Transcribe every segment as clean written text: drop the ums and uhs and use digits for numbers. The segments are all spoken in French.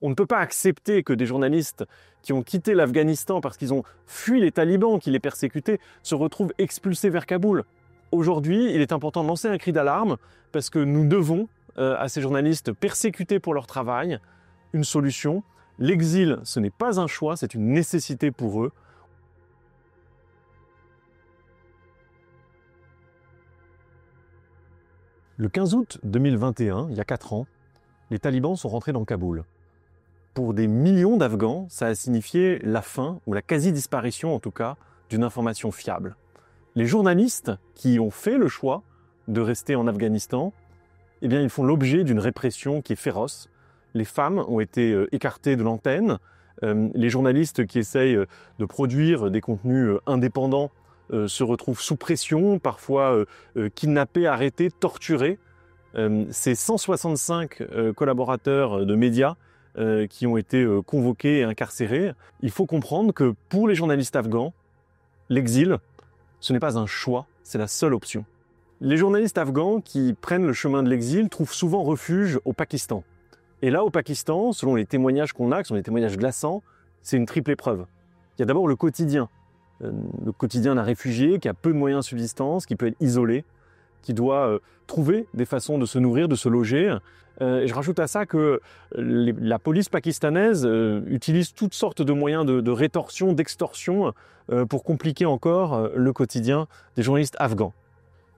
On ne peut pas accepter que des journalistes qui ont quitté l'Afghanistan parce qu'ils ont fui les talibans qui les persécutaient se retrouvent expulsés vers Kaboul. Aujourd'hui, il est important de lancer un cri d'alarme parce que nous devons à ces journalistes persécutés pour leur travail une solution. L'exil, ce n'est pas un choix, c'est une nécessité pour eux. Le 15 août 2021, il y a 4 ans, les talibans sont rentrés dans Kaboul. Pour des millions d'Afghans, ça a signifié la fin, ou la quasi-disparition en tout cas, d'une information fiable. Les journalistes qui ont fait le choix de rester en Afghanistan, eh bien, ils font l'objet d'une répression qui est féroce. Les femmes ont été écartées de l'antenne. Les journalistes qui essayent de produire des contenus indépendants se retrouvent sous pression, parfois kidnappés, arrêtés, torturés. C'est 165 collaborateurs de médias qui ont été convoqués et incarcérés. Il faut comprendre que pour les journalistes afghans, l'exil, ce n'est pas un choix, c'est la seule option. Les journalistes afghans qui prennent le chemin de l'exil trouvent souvent refuge au Pakistan. Et là, au Pakistan, selon les témoignages qu'on a, qui sont des témoignages glaçants, c'est une triple épreuve. Il y a d'abord le quotidien d'un réfugié qui a peu de moyens de subsistance, qui peut être isolé, qui doit trouver des façons de se nourrir, de se loger. Et je rajoute à ça que la police pakistanaise utilise toutes sortes de moyens de rétorsion, d'extorsion pour compliquer encore le quotidien des journalistes afghans.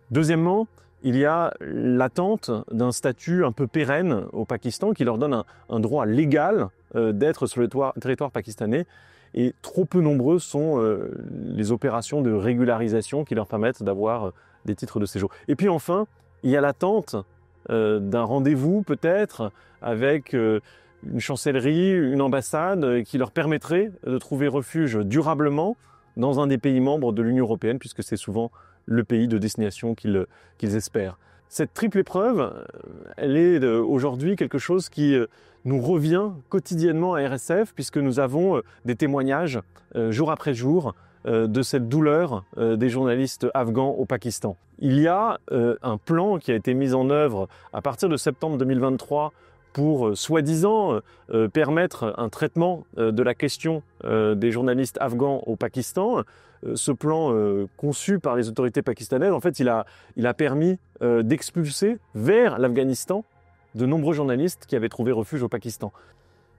Deuxièmement, il y a l'attente d'un statut un peu pérenne au Pakistan qui leur donne un droit légal d'être sur le territoire pakistanais. Et trop peu nombreux sont les opérations de régularisation qui leur permettent d'avoir des titres de séjour. Et puis enfin, il y a l'attente d'un rendez-vous peut-être avec une chancellerie, une ambassade qui leur permettrait de trouver refuge durablement dans un des pays membres de l'Union européenne, puisque c'est souvent le pays de destination qu'ils espèrent. Cette triple épreuve, elle est aujourd'hui quelque chose qui nous revient quotidiennement à RSF, puisque nous avons des témoignages jour après jour de cette douleur des journalistes afghans au Pakistan. Il y a un plan qui a été mis en œuvre à partir de septembre 2023 pour soi-disant permettre un traitement de la question des journalistes afghans au Pakistan. Ce plan conçu par les autorités pakistanaises, en fait, il a permis d'expulser vers l'Afghanistan de nombreux journalistes qui avaient trouvé refuge au Pakistan.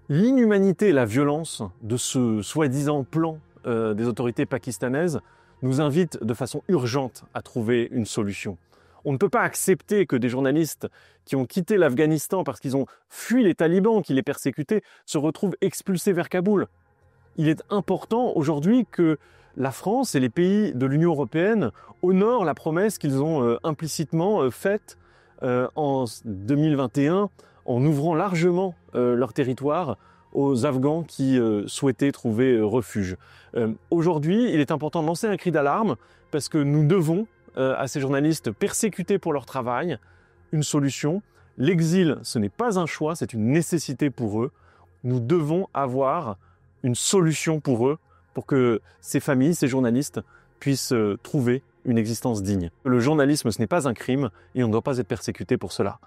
L'inhumanité et la violence de ce soi-disant plan des autorités pakistanaises nous invitent de façon urgente à trouver une solution. On ne peut pas accepter que des journalistes qui ont quitté l'Afghanistan parce qu'ils ont fui les talibans qui les persécutaient se retrouvent expulsés vers Kaboul. Il est important aujourd'hui que la France et les pays de l'Union européenne honorent la promesse qu'ils ont implicitement faite en 2021 en ouvrant largement leur territoire aux Afghans qui souhaitaient trouver refuge. Aujourd'hui, il est important de lancer un cri d'alarme parce que nous devons à ces journalistes persécutés pour leur travail une solution. L'exil, ce n'est pas un choix, c'est une nécessité pour eux. Nous devons avoir une solution pour eux, pour que ces familles, ces journalistes puissent trouver une existence digne. Le journalisme, ce n'est pas un crime et on ne doit pas être persécuté pour cela.